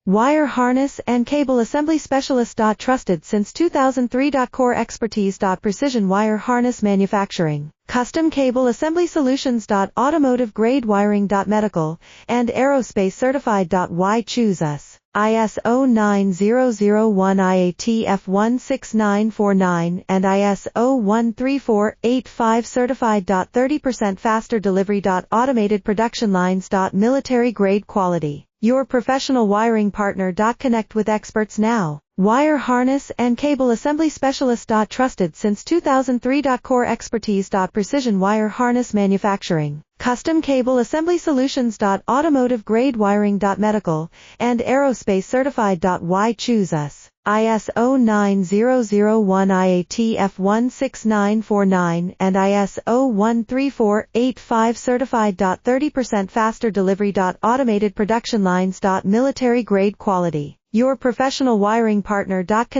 Wire harness and cable assembly specialist. Trusted since 2003. Core expertise. Precision wire harness manufacturing, custom cable assembly solutions. Automotive grade wiring. Medical and aerospace certified. Why choose us? ISO 9001 IATF 16949 and ISO 13485 certified. 30% faster delivery. Automated production lines. Military grade quality. Your professional wiring partner. Connect with experts now. Wire harness and cable assembly specialist. Trusted since 2003. Core expertise. Precision wire harness manufacturing, custom cable assembly solutions. Automotive grade wiring. Medical and aerospace certified. Why choose us? ISO 9001 IATF 16949 and ISO 13485 certified. 30% faster delivery. Automated production lines. Military grade quality. Your professional wiring partner. Connect